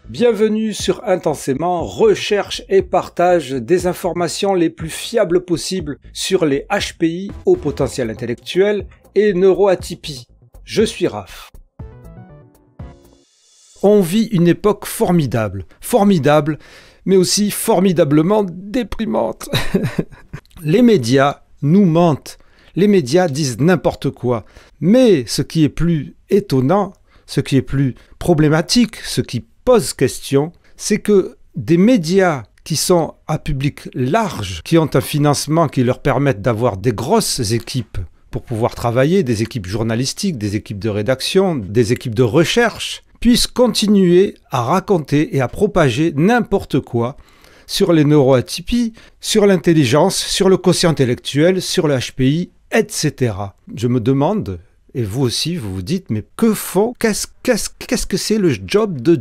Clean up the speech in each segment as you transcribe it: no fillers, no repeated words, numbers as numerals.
Bienvenue sur Intensément, recherche et partage des informations les plus fiables possibles sur les HPI, haut potentiel intellectuel, et neuroatypie. Je suis Raph. On vit une époque formidable, mais aussi formidablement déprimante. Les médias nous mentent, les médias disent n'importe quoi, mais ce qui est plus étonnant, ce qui est plus problématique, ce qui pose question, c'est que des médias qui sont à public large, qui ont un financement qui leur permettent d'avoir des grosses équipes pour pouvoir travailler, des équipes journalistiques, des équipes de rédaction, des équipes de recherche, puissent continuer à raconter et à propager n'importe quoi sur les neuroatypies, sur l'intelligence, sur le quotient intellectuel, sur le HPI, etc. Je me demande, et vous aussi, vous vous dites, mais que font, qu'est-ce que c'est le job de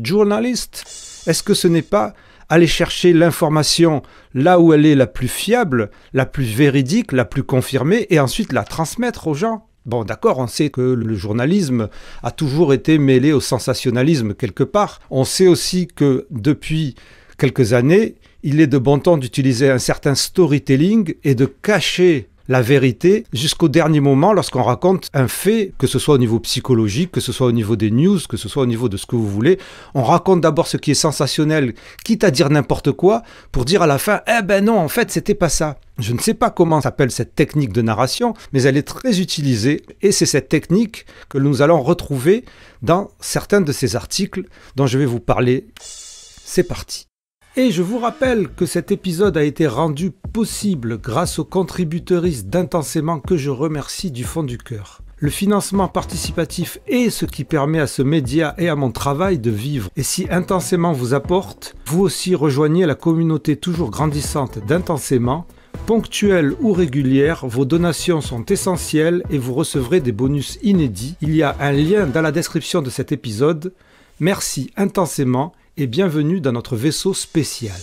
journaliste? Est-ce que ce n'est pas aller chercher l'information là où elle est la plus fiable, la plus véridique, la plus confirmée, et ensuite la transmettre aux gens? Bon, d'accord, on sait que le journalisme a toujours été mêlé au sensationnalisme quelque part. On sait aussi que depuis quelques années, il est de bon ton d'utiliser un certain storytelling et de cacher la vérité jusqu'au dernier moment lorsqu'on raconte un fait, que ce soit au niveau psychologique, que ce soit au niveau des news, que ce soit au niveau de ce que vous voulez. On raconte d'abord ce qui est sensationnel, quitte à dire n'importe quoi, pour dire à la fin, eh ben non, en fait, c'était pas ça. Je ne sais pas comment s'appelle cette technique de narration, mais elle est très utilisée, et c'est cette technique que nous allons retrouver dans certains de ces articles dont je vais vous parler. C'est parti. Et je vous rappelle que cet épisode a été rendu possible grâce aux contributeuristes d'Intensément que je remercie du fond du cœur. Le financement participatif est ce qui permet à ce média et à mon travail de vivre. Et si Intensément vous apporte, vous aussi rejoignez la communauté toujours grandissante d'Intensément. Ponctuelles ou régulières, vos donations sont essentielles et vous recevrez des bonus inédits. Il y a un lien dans la description de cet épisode. Merci Intensément et bienvenue dans notre vaisseau spécial.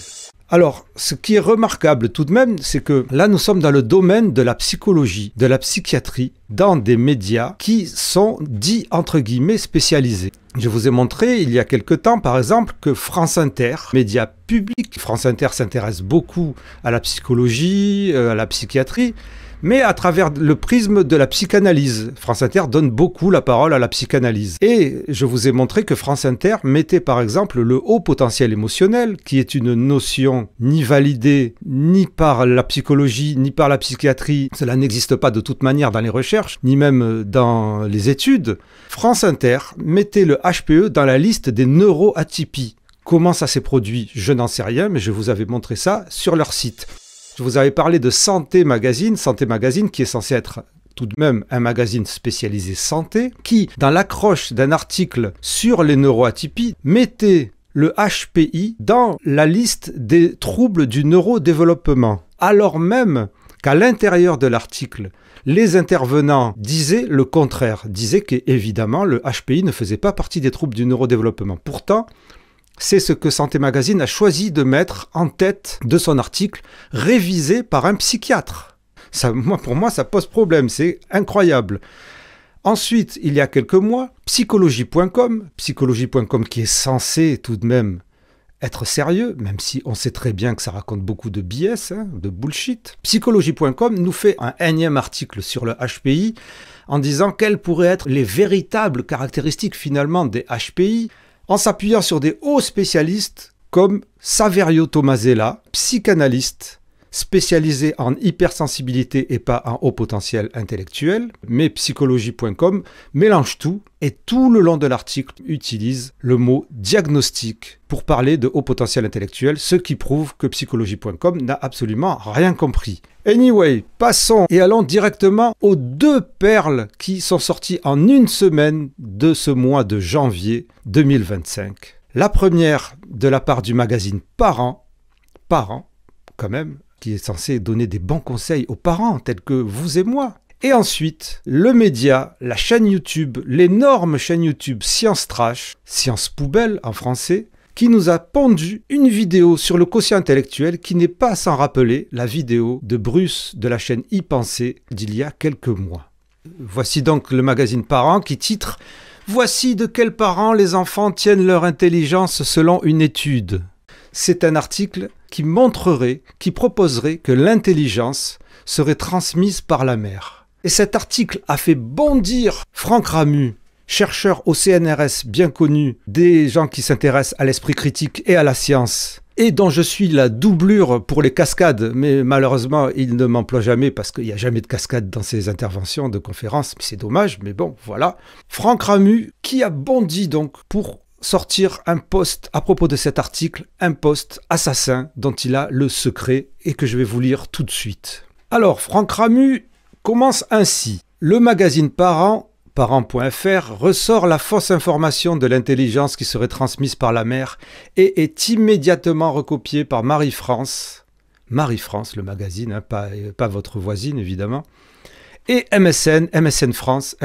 Alors, ce qui est remarquable tout de même, c'est que là nous sommes dans le domaine de la psychologie, de la psychiatrie, dans des médias qui sont dits entre guillemets spécialisés. Je vous ai montré il y a quelque temps par exemple que France Inter, média public, France Inter s'intéresse beaucoup à la psychologie, à la psychiatrie, mais à travers le prisme de la psychanalyse. France Inter donne beaucoup la parole à la psychanalyse. Et je vous ai montré que France Inter mettait par exemple le haut potentiel émotionnel, qui est une notion ni validée ni par la psychologie, ni par la psychiatrie. Cela n'existe pas de toute manière dans les recherches, ni même dans les études. France Inter mettait le HPE dans la liste des neuroatypies. Comment ça s'est produit? Je n'en sais rien, mais je vous avais montré ça sur leur site. Je vous avais parlé de Santé Magazine qui est censé être tout de même un magazine spécialisé santé, qui, dans l'accroche d'un article sur les neuroatypies, mettait le HPI dans la liste des troubles du neurodéveloppement, alors même qu'à l'intérieur de l'article, les intervenants disaient le contraire, disaient qu'évidemment le HPI ne faisait pas partie des troubles du neurodéveloppement. Pourtant, c'est ce que Santé Magazine a choisi de mettre en tête de son article, révisé par un psychiatre. Pour moi, ça pose problème, c'est incroyable. Ensuite, il y a quelques mois, psychologie.com qui est censé tout de même être sérieux, même si on sait très bien que ça raconte beaucoup de BS, de bullshit. Psychologie.com nous fait un énième article sur le HPI en disant quelles pourraient être les véritables caractéristiques finalement des HPI, en s'appuyant sur des hauts spécialistes comme Saverio Tomasella, psychanalyste, spécialisé en hypersensibilité et pas en haut potentiel intellectuel. Mais psychologie.com mélange tout et tout le long de l'article utilise le mot diagnostic pour parler de haut potentiel intellectuel, ce qui prouve que psychologie.com n'a absolument rien compris. Anyway, passons et allons directement aux deux perles qui sont sorties en une semaine de ce mois de janvier 2025. La première de la part du magazine Parents quand même, qui est censé donner des bons conseils aux parents tels que vous et moi. Et ensuite, le média, la chaîne YouTube, l'énorme chaîne YouTube Science Trash, Science Poubelle en français, qui nous a pondu une vidéo sur le quotient intellectuel qui n'est pas sans rappeler la vidéo de Bruce de la chaîne Y Penser d'il y a quelques mois. Voici donc le magazine Parents qui titre « Voici de quels parents les enfants tiennent leur intelligence selon une étude. C'est un article qui montrerait, qui proposerait que l'intelligence serait transmise par la mère. Et cet article a fait bondir Franck Ramu, chercheur au CNRS bien connu, des gens qui s'intéressent à l'esprit critique et à la science, et dont je suis la doublure pour les cascades, mais malheureusement, il ne m'emploie jamais parce qu'il n'y a jamais de cascade dans ses interventions de conférences, c'est dommage, mais bon, voilà. Franck Ramu, qui a bondi donc pour sortir un post à propos de cet article, un post assassin dont il a le secret et que je vais vous lire tout de suite. Alors, Franck Ramu commence ainsi. Le magazine Parents.fr ressort la fausse information de l'intelligence qui serait transmise par la mère et est immédiatement recopiée par Marie-France. Marie-France, le magazine, hein, pas votre voisine évidemment. Et MSN France,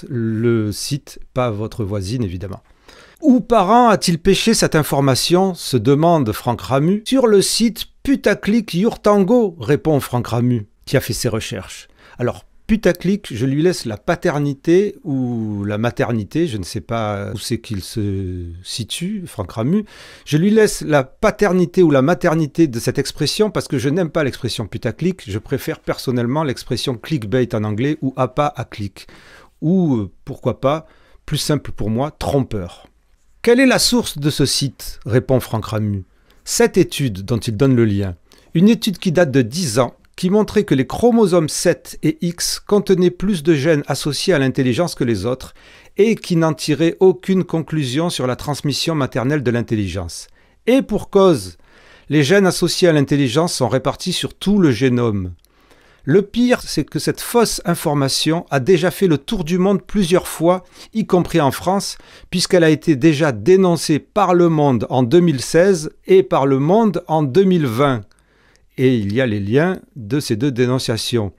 le site, pas votre voisine évidemment. Où Parent a-t-il pêché cette information, se demande Franck Ramu. Sur le site Putaclic Yourtango, répond Franck Ramu, qui a fait ses recherches. Alors, Putaclic, je lui laisse la paternité ou la maternité, je ne sais pas où c'est qu'il se situe, Franck Ramu. Je lui laisse la paternité ou la maternité de cette expression parce que je n'aime pas l'expression putaclic, je préfère personnellement l'expression clickbait en anglais ou appât à clic. Ou, pourquoi pas, plus simple pour moi, trompeur. Quelle est la source de ce site ? Répond Franck Ramu. Cette étude dont il donne le lien, une étude qui date de 10 ans, qui montrait que les chromosomes 7 et X contenaient plus de gènes associés à l'intelligence que les autres et qui n'en tirait aucune conclusion sur la transmission maternelle de l'intelligence. Et pour cause, les gènes associés à l'intelligence sont répartis sur tout le génome. Le pire, c'est que cette fausse information a déjà fait le tour du monde plusieurs fois, y compris en France, puisqu'elle a été déjà dénoncée par Le Monde en 2016 et par Le Monde en 2020. Et il y a les liens de ces deux dénonciations.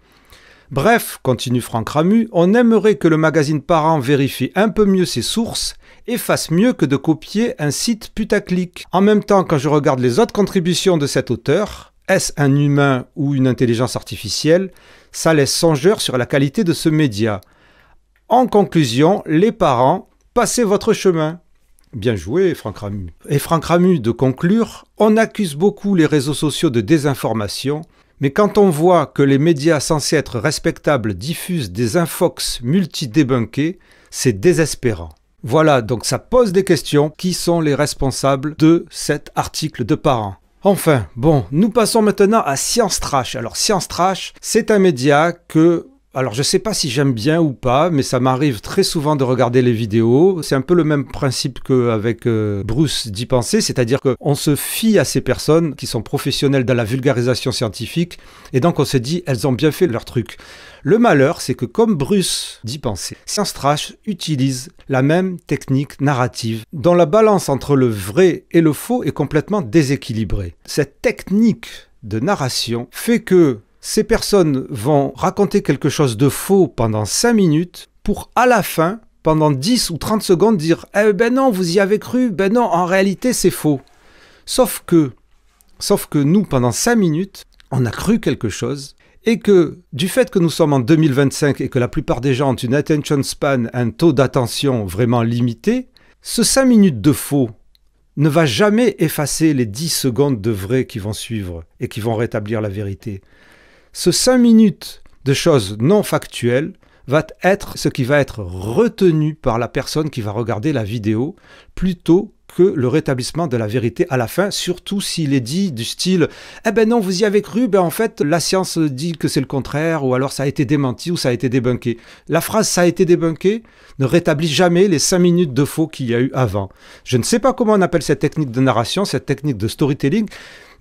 Bref, continue Franck Ramu, on aimerait que le magazine Parents vérifie un peu mieux ses sources et fasse mieux que de copier un site putaclic. En même temps, quand je regarde les autres contributions de cet auteur, est-ce un humain ou une intelligence artificielle? Ça laisse songeur sur la qualité de ce média. En conclusion, les parents, passez votre chemin. Bien joué, Franck Ramu. Et Franck Ramu de conclure, on accuse beaucoup les réseaux sociaux de désinformation, mais quand on voit que les médias censés être respectables diffusent des infox multi-débunkés, c'est désespérant. Voilà, donc ça pose des questions. Qui sont les responsables de cet article de Parents ? Enfin, bon, nous passons maintenant à Science Trash. Alors, Science Trash, c'est un média que... Alors, je ne sais pas si j'aime bien ou pas, mais ça m'arrive très souvent de regarder les vidéos. C'est un peu le même principe qu'avec Bruce d'y penser, c'est-à-dire qu'on se fie à ces personnes qui sont professionnelles dans la vulgarisation scientifique, et donc on se dit, elles ont bien fait leur truc. Le malheur, c'est que comme Bruce d'y penser, Science Trash utilise la même technique narrative, dont la balance entre le vrai et le faux est complètement déséquilibrée. Cette technique de narration fait que ces personnes vont raconter quelque chose de faux pendant 5 minutes pour à la fin, pendant 10 ou 30 secondes, dire « Eh ben non, vous y avez cru, ben non, en réalité c'est faux ». Sauf que nous, pendant 5 minutes, on a cru quelque chose et que du fait que nous sommes en 2025 et que la plupart des gens ont une attention span, un taux d'attention vraiment limité, ce 5 minutes de faux ne va jamais effacer les 10 secondes de vrai qui vont suivre et qui vont rétablir la vérité. Ce 5 minutes de choses non factuelles va être ce qui va être retenu par la personne qui va regarder la vidéo plutôt que le rétablissement de la vérité à la fin, surtout s'il est dit du style « Eh ben non, vous y avez cru, ben en fait la science dit que c'est le contraire, ou alors ça a été démenti ou ça a été débunké ». La phrase « ça a été débunké » ne rétablit jamais les 5 minutes de faux qu'il y a eu avant. Je ne sais pas comment on appelle cette technique de narration, cette technique de storytelling,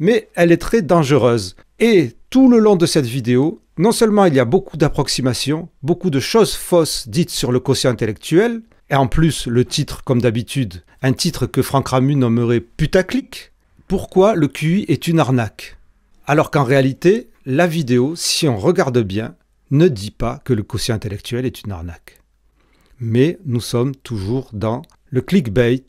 mais elle est très dangereuse. Et tout le long de cette vidéo, non seulement il y a beaucoup d'approximations, beaucoup de choses fausses dites sur le quotient intellectuel, et en plus le titre, comme d'habitude, un titre que Franck Ramu nommerait putaclic. Pourquoi le QI est une arnaque? Alors qu'en réalité, la vidéo, si on regarde bien, ne dit pas que le quotient intellectuel est une arnaque. Mais nous sommes toujours dans le clickbait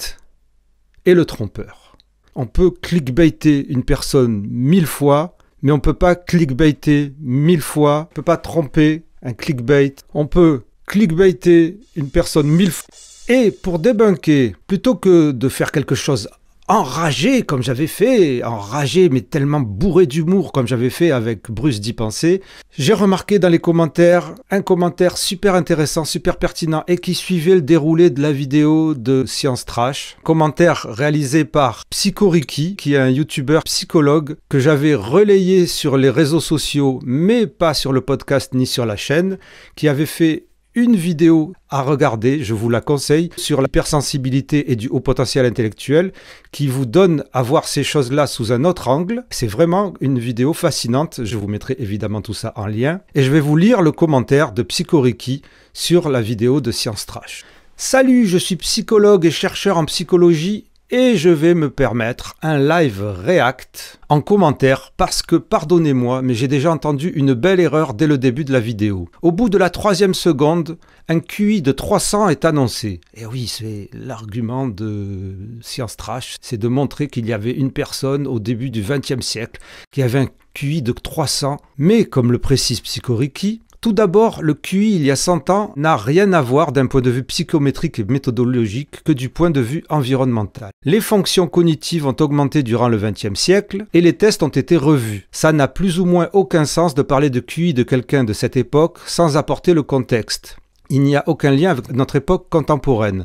et le trompeur. On peut clickbaiter une personne 1000 fois, mais on ne peut pas clickbaiter 1000 fois, on ne peut pas tromper un clickbait. On peut clickbaiter une personne 1000 fois. Et pour débunker, plutôt que de faire quelque chose enragé comme j'avais fait, enragé mais tellement bourré d'humour comme j'avais fait avec Bruce d'y penser, j'ai remarqué dans les commentaires un commentaire super intéressant, super pertinent et qui suivait le déroulé de la vidéo de Science Trash. Commentaire réalisé par Psychoriki, qui est un youtubeur psychologue que j'avais relayé sur les réseaux sociaux mais pas sur le podcast ni sur la chaîne, qui avait fait une vidéo à regarder, je vous la conseille, sur l'hypersensibilité et du haut potentiel intellectuel, qui vous donne à voir ces choses-là sous un autre angle. C'est vraiment une vidéo fascinante, je vous mettrai évidemment tout ça en lien. Et je vais vous lire le commentaire de Psychoriki sur la vidéo de Science Trash. Salut, je suis psychologue et chercheur en psychologie et je vais me permettre un live react en commentaire parce que, pardonnez-moi, mais j'ai déjà entendu une belle erreur dès le début de la vidéo. Au bout de la 3e seconde, un QI de 300 est annoncé. Et oui, c'est l'argument de Science Trash, c'est de montrer qu'il y avait une personne au début du XXe siècle qui avait un QI de 300. Mais, comme le précise Psychoriki, tout d'abord, le QI, il y a 100 ans, n'a rien à voir d'un point de vue psychométrique et méthodologique que du point de vue environnemental. Les fonctions cognitives ont augmenté durant le XXe siècle et les tests ont été revus. Ça n'a plus ou moins aucun sens de parler de QI de quelqu'un de cette époque sans apporter le contexte. Il n'y a aucun lien avec notre époque contemporaine.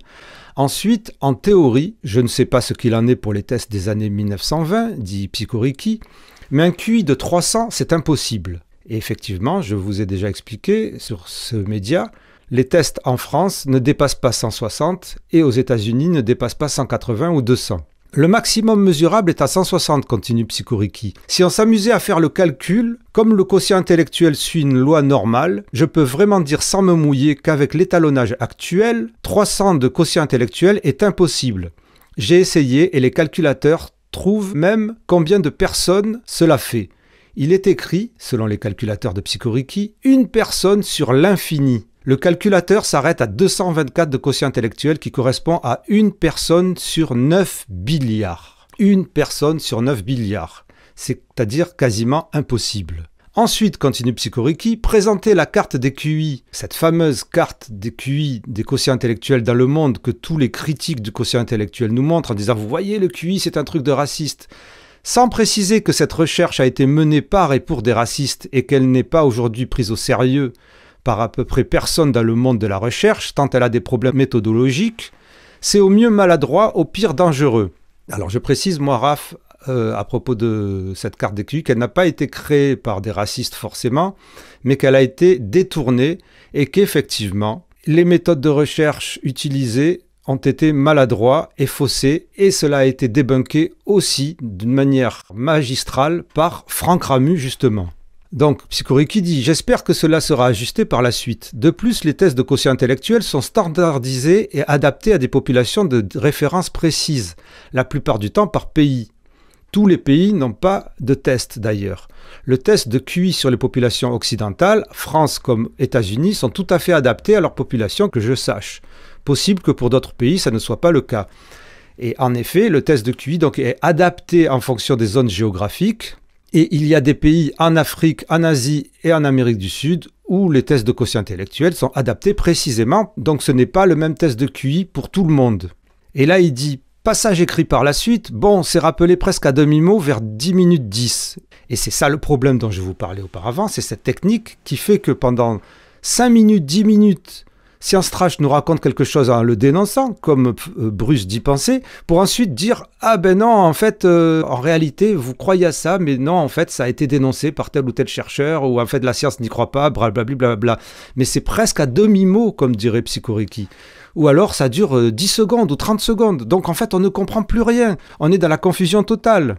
Ensuite, en théorie, je ne sais pas ce qu'il en est pour les tests des années 1920, dit Psychoriki, mais un QI de 300, c'est impossible. Et effectivement, je vous ai déjà expliqué sur ce média, les tests en France ne dépassent pas 160 et aux États-Unis ne dépassent pas 180 ou 200. Le maximum mesurable est à 160, continue Psychoriki. Si on s'amusait à faire le calcul, comme le quotient intellectuel suit une loi normale, je peux vraiment dire sans me mouiller qu'avec l'étalonnage actuel, 300 de quotient intellectuel est impossible. J'ai essayé et les calculateurs trouvent même combien de personnes cela fait. Il est écrit, selon les calculateurs de Psychoriki, une personne sur l'infini. Le calculateur s'arrête à 224 de quotient intellectuel qui correspond à une personne sur 9 billiards. Une personne sur 9 billiards. C'est-à-dire quasiment impossible. Ensuite, continue Psychoriki, présenter la carte des QI, cette fameuse carte des QI des quotients intellectuels dans le monde que tous les critiques du quotient intellectuel nous montrent en disant « Vous voyez, le QI, c'est un truc de raciste ». Sans préciser que cette recherche a été menée par et pour des racistes et qu'elle n'est pas aujourd'hui prise au sérieux par à peu près personne dans le monde de la recherche, tant elle a des problèmes méthodologiques, c'est au mieux maladroit, au pire dangereux. Alors je précise, moi, Raph, à propos de cette carte des QI, qu'elle n'a pas été créée par des racistes forcément, mais qu'elle a été détournée et qu'effectivement, les méthodes de recherche utilisées ont été maladroits et faussés, et cela a été débunké aussi d'une manière magistrale par Franck Ramu justement. Donc, Psychoriki dit « J'espère que cela sera ajusté par la suite. De plus, les tests de quotient intellectuel sont standardisés et adaptés à des populations de référence précises, la plupart du temps par pays. Tous les pays n'ont pas de test d'ailleurs. Le test de QI sur les populations occidentales, France comme États-Unis, sont tout à fait adaptés à leur population que je sache. Possible que pour d'autres pays, ça ne soit pas le cas. Et en effet, le test de QI donc, est adapté en fonction des zones géographiques. Et il y a des pays en Afrique, en Asie et en Amérique du Sud où les tests de quotient intellectuel sont adaptés précisément. Donc ce n'est pas le même test de QI pour tout le monde. Et là, il dit, passage écrit par la suite, bon, c'est rappelé presque à demi-mot vers 10 minutes 10. Et c'est ça le problème dont je vous parlais auparavant, c'est cette technique qui fait que pendant 5 minutes, 10 minutes, Science Trash nous raconte quelque chose en le dénonçant, comme Bruce d'y penser, pour ensuite dire « Ah ben non, en fait, en réalité, vous croyez à ça, mais non, en fait, ça a été dénoncé par tel ou tel chercheur, ou en fait, la science n'y croit pas, blablabla. » Mais c'est presque à demi-mot, comme dirait Psychoriki. Ou alors, ça dure 10 secondes ou 30 secondes. Donc, en fait, on ne comprend plus rien. On est dans la confusion totale.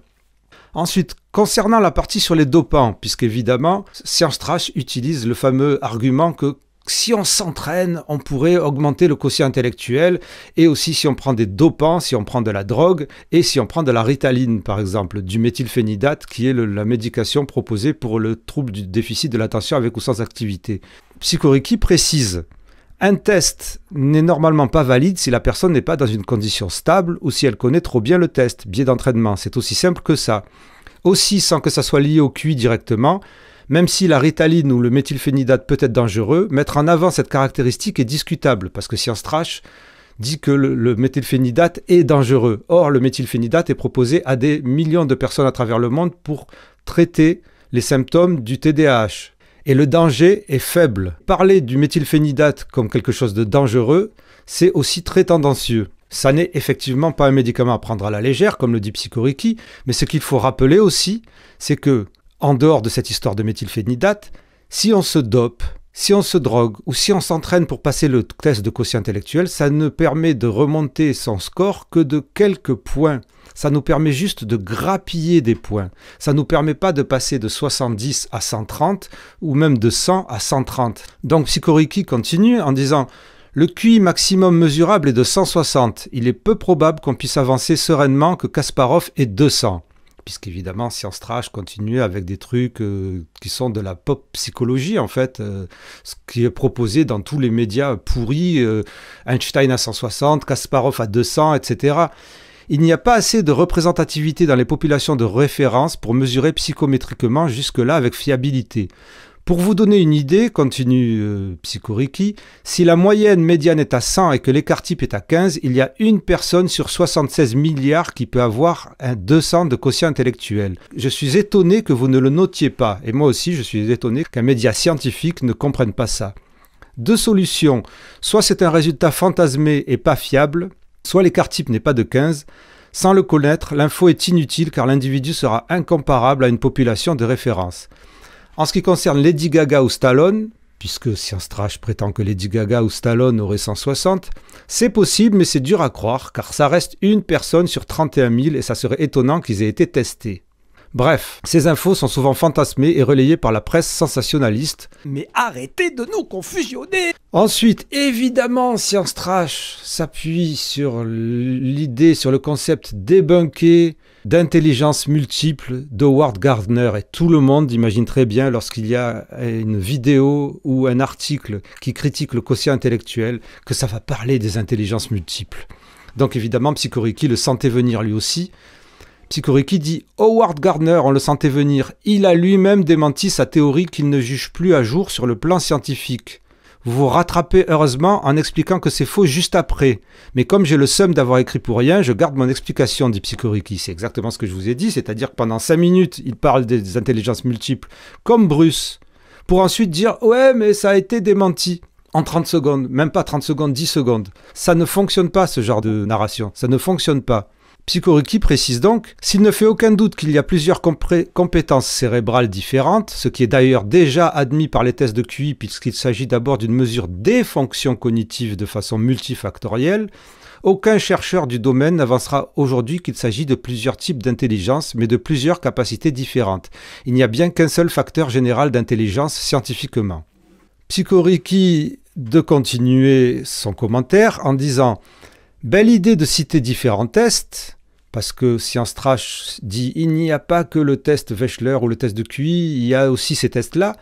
Ensuite, concernant la partie sur les dopants, puisqu'évidemment, Science Trash utilise le fameux argument que si on s'entraîne, on pourrait augmenter le quotient intellectuel, et aussi si on prend des dopants, si on prend de la drogue, et si on prend de la Ritaline, par exemple, du méthylphénidate, qui est la médication proposée pour le trouble du déficit de l'attention avec ou sans activité. Psychoriki précise, un test n'est normalement pas valide si la personne n'est pas dans une condition stable ou si elle connaît trop bien le test, biais d'entraînement, c'est aussi simple que ça. Aussi, sans que ça soit lié au QI directement, Même si la ritaline ou le méthylphénidate peut être dangereux, mettre en avant cette caractéristique est discutable, parce que Science Trash dit que le méthylphénidate est dangereux. Or, le méthylphénidate est proposé à des millions de personnes à travers le monde pour traiter les symptômes du TDAH. Et le danger est faible. Parler du méthylphénidate comme quelque chose de dangereux, c'est aussi très tendancieux. Ça n'est effectivement pas un médicament à prendre à la légère, comme le dit Psychoriki, mais ce qu'il faut rappeler aussi, c'est que, en dehors de cette histoire de méthylphénidate, si on se dope, si on se drogue ou si on s'entraîne pour passer le test de quotient intellectuel, ça ne permet de remonter son score que de quelques points. Ça nous permet juste de grappiller des points. Ça ne nous permet pas de passer de 70 à 130 ou même de 100 à 130. Donc Psychoriki continue en disant « Le QI maximum mesurable est de 160. Il est peu probable qu'on puisse avancer sereinement que Kasparov ait 200. » Puisqu'évidemment, Science Trash continue avec des trucs qui sont de la pop psychologie, en fait, ce qui est proposé dans tous les médias pourris, Einstein à 160, Kasparov à 200, etc. Il n'y a pas assez de représentativité dans les populations de référence pour mesurer psychométriquement jusque-là avec fiabilité. Pour vous donner une idée, continue Psychoriki, si la moyenne médiane est à 100 et que l'écart type est à 15, il y a une personne sur 76 milliards qui peut avoir un 200 de quotient intellectuel. Je suis étonné que vous ne le notiez pas, et moi aussi je suis étonné qu'un média scientifique ne comprenne pas ça. Deux solutions, soit c'est un résultat fantasmé et pas fiable, soit l'écart type n'est pas de 15. Sans le connaître, l'info est inutile car l'individu sera incomparable à une population de référence. En ce qui concerne Lady Gaga ou Stallone, puisque Science Trash prétend que Lady Gaga ou Stallone auraient 160, c'est possible mais c'est dur à croire car ça reste une personne sur 31 000 et ça serait étonnant qu'ils aient été testés. Bref, ces infos sont souvent fantasmées et relayées par la presse sensationnaliste. Mais arrêtez de nous confusionner! Ensuite, évidemment, Science Trash s'appuie sur l'idée, sur le concept débunké d'intelligence multiple d'Howard Gardner. Et tout le monde imagine très bien lorsqu'il y a une vidéo ou un article qui critique le quotient intellectuel que ça va parler des intelligences multiples. Donc évidemment, Psychoriki le sentait venir lui aussi. Psychoriki dit « Howard Gardner, on le sentait venir. Il a lui-même démenti sa théorie qu'il ne juge plus à jour sur le plan scientifique. Vous vous rattrapez heureusement en expliquant que c'est faux juste après. Mais comme j'ai le seum d'avoir écrit pour rien, je garde mon explication, dit Psychoriki. » C'est exactement ce que je vous ai dit, c'est-à-dire que pendant 5 minutes, il parle des intelligences multiples, comme Bruce, pour ensuite dire « Ouais, mais ça a été démenti. » En 30 secondes, même pas 30 secondes, 10 secondes. Ça ne fonctionne pas, ce genre de narration. Ça ne fonctionne pas. Psychoriki précise donc, s'il ne fait aucun doute qu'il y a plusieurs compétences cérébrales différentes, ce qui est d'ailleurs déjà admis par les tests de QI puisqu'il s'agit d'abord d'une mesure des fonctions cognitives de façon multifactorielle, aucun chercheur du domaine n'avancera aujourd'hui qu'il s'agit de plusieurs types d'intelligence, mais de plusieurs capacités différentes. Il n'y a bien qu'un seul facteur général d'intelligence scientifiquement. Psychoriki de continuer son commentaire en disant « Belle idée de citer différents tests, parce que Science Trash dit il n'y a pas que le test Wechsler ou le test de QI, il y a aussi ces tests-là,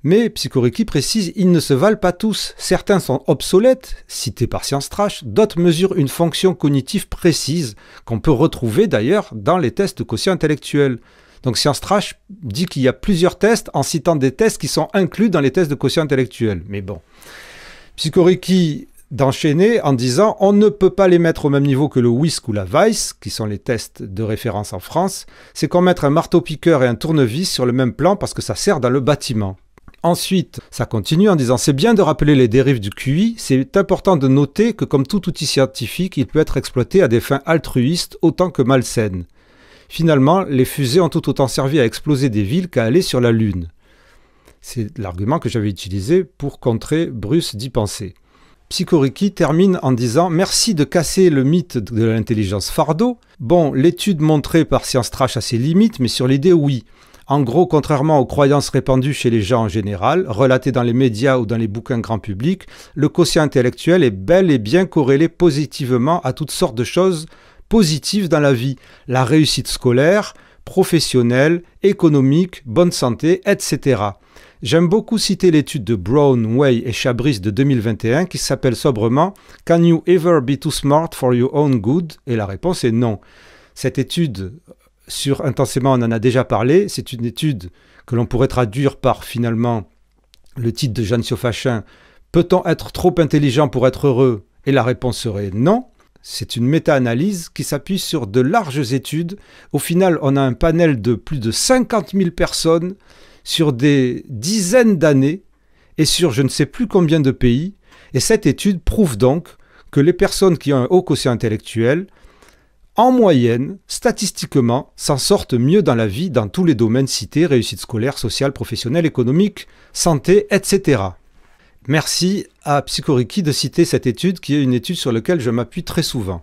mais Psychoriki précise ils ne se valent pas tous. Certains sont obsolètes, cités par Science Trash, d'autres mesurent une fonction cognitive précise, qu'on peut retrouver d'ailleurs dans les tests de quotient intellectuel. Donc Science Trash dit qu'il y a plusieurs tests en citant des tests qui sont inclus dans les tests de quotient intellectuel. Mais bon, Psychoriki d'enchaîner en disant on ne peut pas les mettre au même niveau que le WISC ou la Weiss, qui sont les tests de référence en France, c'est comme mettre un marteau-piqueur et un tournevis sur le même plan parce que ça sert dans le bâtiment. Ensuite, ça continue en disant c'est bien de rappeler les dérives du QI, c'est important de noter que comme tout outil scientifique, il peut être exploité à des fins altruistes autant que malsaines. Finalement, les fusées ont tout autant servi à exploser des villes qu'à aller sur la Lune. C'est l'argument que j'avais utilisé pour contrer Bruce d'y penser. Psychoriki termine en disant « Merci de casser le mythe de l'intelligence fardeau. Bon, l'étude montrée par Science Trash a ses limites, mais sur l'idée, oui. En gros, contrairement aux croyances répandues chez les gens en général, relatées dans les médias ou dans les bouquins grand public, le quotient intellectuel est bel et bien corrélé positivement à toutes sortes de choses positives dans la vie. La réussite scolaire, professionnelle, économique, bonne santé, etc. » J'aime beaucoup citer l'étude de Brown, Way et Chabris de 2021 qui s'appelle sobrement « Can you ever be too smart for your own good ?» et la réponse est non. Cette étude sur Intensément, on en a déjà parlé. C'est une étude que l'on pourrait traduire par finalement le titre de Jeanne Siofachin. Peut-on être trop intelligent pour être heureux? Et la réponse serait non. C'est une méta-analyse qui s'appuie sur de larges études. Au final, on a un panel de plus de 50 000 personnes sur des dizaines d'années et sur je ne sais plus combien de pays. Et cette étude prouve donc que les personnes qui ont un haut quotient intellectuel, en moyenne, statistiquement, s'en sortent mieux dans la vie dans tous les domaines cités, réussite scolaire, sociale, professionnelle, économique, santé, etc. Merci à Psychoriki de citer cette étude qui est une étude sur laquelle je m'appuie très souvent.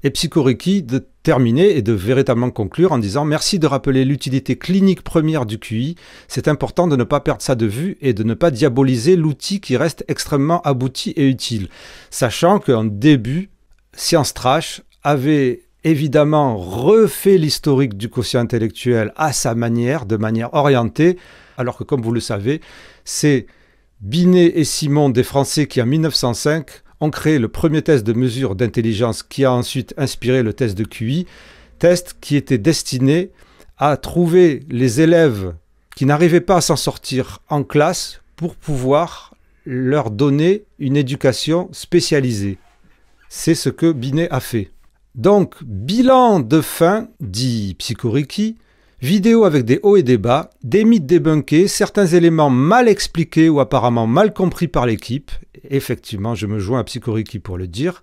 Et Psychoriki de terminer et de véritablement conclure en disant « Merci de rappeler l'utilité clinique première du QI. C'est important de ne pas perdre ça de vue et de ne pas diaboliser l'outil qui reste extrêmement abouti et utile. » Sachant qu'en début, Science Trash avait évidemment refait l'historique du quotient intellectuel à sa manière, de manière orientée, alors que comme vous le savez, c'est Binet et Simon, des Français, qui en 1905 ont créé le premier test de mesure d'intelligence qui a ensuite inspiré le test de QI, test qui était destiné à trouver les élèves qui n'arrivaient pas à s'en sortir en classe pour pouvoir leur donner une éducation spécialisée. C'est ce que Binet a fait. Donc, bilan de fin, dit Psychoriki, vidéo avec des hauts et des bas, des mythes débunkés, certains éléments mal expliqués ou apparemment mal compris par l'équipe. Effectivement, je me joins à Psychoriki pour le dire.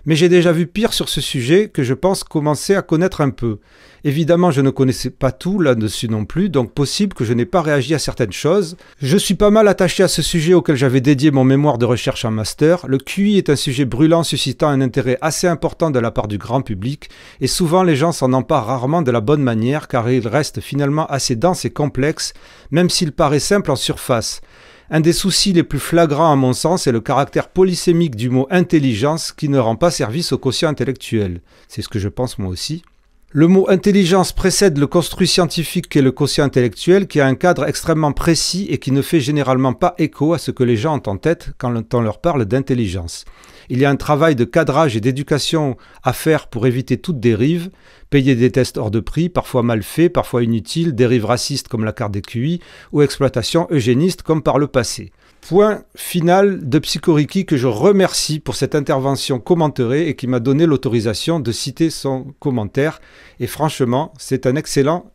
Mais j'ai déjà vu pire sur ce sujet que je pense commencer à connaître un peu. Évidemment, je ne connaissais pas tout là-dessus non plus, donc possible que je n'ai pas réagi à certaines choses. Je suis pas mal attaché à ce sujet auquel j'avais dédié mon mémoire de recherche en master. Le QI est un sujet brûlant suscitant un intérêt assez important de la part du grand public, et souvent les gens s'en emparent rarement de la bonne manière car il reste finalement assez dense et complexe, même s'il paraît simple en surface. Un des soucis les plus flagrants à mon sens est le caractère polysémique du mot « intelligence » qui ne rend pas service au quotient intellectuel. C'est ce que je pense moi aussi. Le mot « intelligence » précède le construit scientifique qu'est le quotient intellectuel qui a un cadre extrêmement précis et qui ne fait généralement pas écho à ce que les gens ont en tête quand on leur parle d'intelligence. Il y a un travail de cadrage et d'éducation à faire pour éviter toute dérive, payer des tests hors de prix, parfois mal faits, parfois inutiles, dérives racistes comme la carte des QI, ou exploitation eugéniste comme par le passé. Point final de Psychoriki que je remercie pour cette intervention commenterée et qui m'a donné l'autorisation de citer son commentaire. Et franchement, c'est un excellent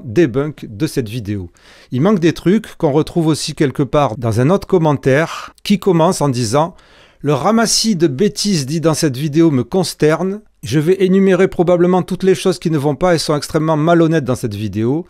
debunk de cette vidéo. Il manque des trucs qu'on retrouve aussi quelque part dans un autre commentaire qui commence en disant « Le ramassis de bêtises dit dans cette vidéo me consterne. Je vais énumérer probablement toutes les choses qui ne vont pas et sont extrêmement malhonnêtes dans cette vidéo.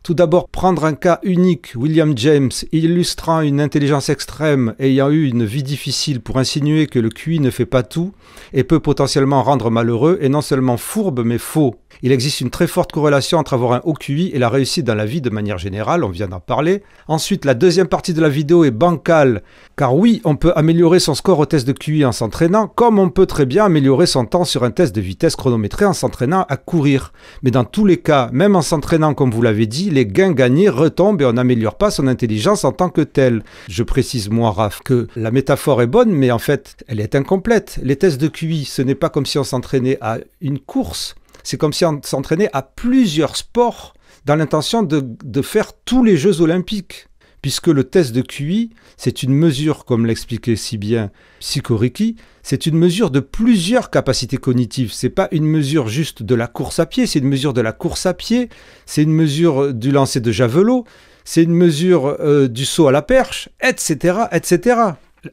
Tout d'abord, prendre un cas unique, William James, illustrant une intelligence extrême ayant eu une vie difficile pour insinuer que le QI ne fait pas tout et peut potentiellement rendre malheureux, est non seulement fourbe mais faux. Il existe une très forte corrélation entre avoir un haut QI et la réussite dans la vie de manière générale, on vient d'en parler. Ensuite, la deuxième partie de la vidéo est bancale, car oui, on peut améliorer son score au test de QI en s'entraînant, comme on peut très bien améliorer son temps sur un test de vitesse chronométré en s'entraînant à courir. Mais dans tous les cas, même en s'entraînant comme vous l'avez dit, les gains gagnés retombent et on n'améliore pas son intelligence en tant que telle. Je précise moi, Raph, que la métaphore est bonne, mais en fait, elle est incomplète. Les tests de QI, ce n'est pas comme si on s'entraînait à une course, c'est comme si on s'entraînait à plusieurs sports dans l'intention de faire tous les Jeux Olympiques. Puisque le test de QI, c'est une mesure, comme l'expliquait si bien Psychoriki, c'est une mesure de plusieurs capacités cognitives. C'est pas une mesure juste de la course à pied, c'est une mesure de la course à pied, c'est une mesure du lancer de javelot, c'est une mesure du saut à la perche, etc., etc.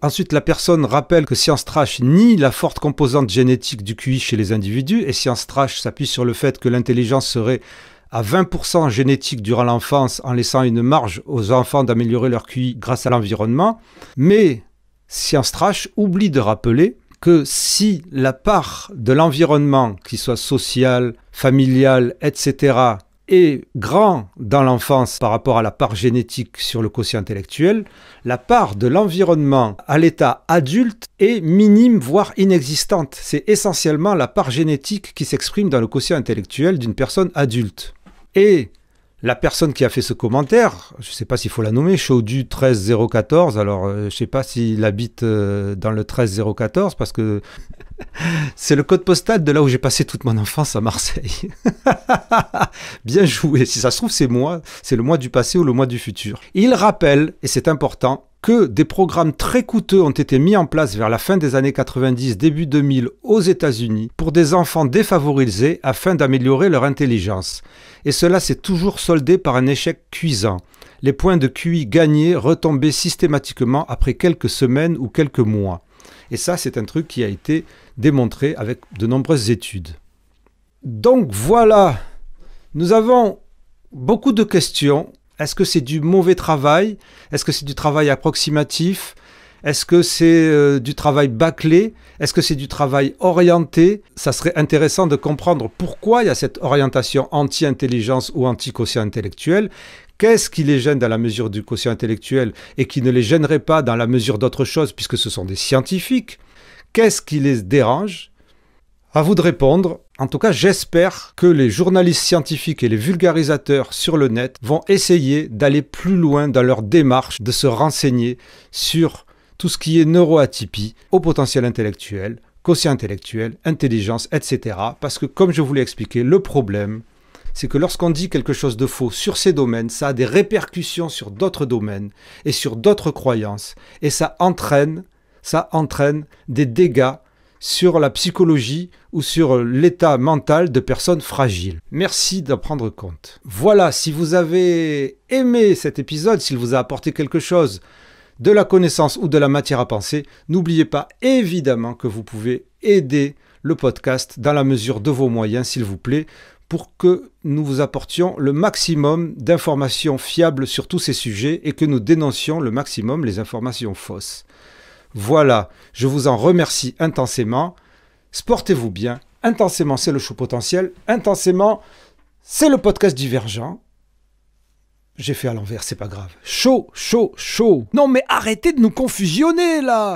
Ensuite, la personne rappelle que Science Trash nie la forte composante génétique du QI chez les individus, et Science Trash s'appuie sur le fait que l'intelligence serait à 20% génétique durant l'enfance, en laissant une marge aux enfants d'améliorer leur QI grâce à l'environnement. Mais Science Trash oublie de rappeler que si la part de l'environnement, qu'il soit social, familial, etc., est grand dans l'enfance par rapport à la part génétique sur le quotient intellectuel, la part de l'environnement à l'état adulte est minime, voire inexistante. C'est essentiellement la part génétique qui s'exprime dans le quotient intellectuel d'une personne adulte. Et La personne qui a fait ce commentaire, je ne sais pas s'il faut la nommer, Chaudu 13014, alors je ne sais pas s'il habite dans le 13014 parce que c'est le code postal de là où j'ai passé toute mon enfance à Marseille. Bien joué, si ça se trouve c'est moi, c'est le moi du passé ou le moi du futur. Il rappelle, et c'est important, que des programmes très coûteux ont été mis en place vers la fin des années 90, début 2000 aux États-Unis pour des enfants défavorisés afin d'améliorer leur intelligence. Et cela s'est toujours soldé par un échec cuisant. Les points de QI gagnés retombaient systématiquement après quelques semaines ou quelques mois. Et ça, c'est un truc qui a été démontré avec de nombreuses études. Donc voilà, nous avons beaucoup de questions. Est-ce que c'est du mauvais travail? Est-ce que c'est du travail approximatif? Est-ce que c'est du travail bâclé? Est-ce que c'est du travail orienté? Ça serait intéressant de comprendre pourquoi il y a cette orientation anti-intelligence ou anti-quotient intellectuel. Qu'est-ce qui les gêne dans la mesure du quotient intellectuel et qui ne les gênerait pas dans la mesure d'autre chose puisque ce sont des scientifiques? Qu'est-ce qui les dérange? À vous de répondre. En tout cas, j'espère que les journalistes scientifiques et les vulgarisateurs sur le net vont essayer d'aller plus loin dans leur démarche, de se renseigner sur tout ce qui est neuroatypie, haut potentiel intellectuel, quotient intellectuel, intelligence, etc. Parce que, comme je vous l'ai expliqué, le problème, c'est que lorsqu'on dit quelque chose de faux sur ces domaines, ça a des répercussions sur d'autres domaines et sur d'autres croyances. Et ça entraîne des dégâts sur la psychologie ou sur l'état mental de personnes fragiles. Merci d'en prendre compte. Voilà, si vous avez aimé cet épisode, s'il vous a apporté quelque chose, de la connaissance ou de la matière à penser, n'oubliez pas évidemment que vous pouvez aider le podcast dans la mesure de vos moyens, s'il vous plaît, pour que nous vous apportions le maximum d'informations fiables sur tous ces sujets et que nous dénoncions le maximum les informations fausses. Voilà, je vous en remercie intensément. Sportez-vous bien. Intensément, c'est le show potentiel. Intensément, c'est le podcast divergent. J'ai fait à l'envers, c'est pas grave. Chaud, chaud, chaud. Non mais arrêtez de nous confusionner là!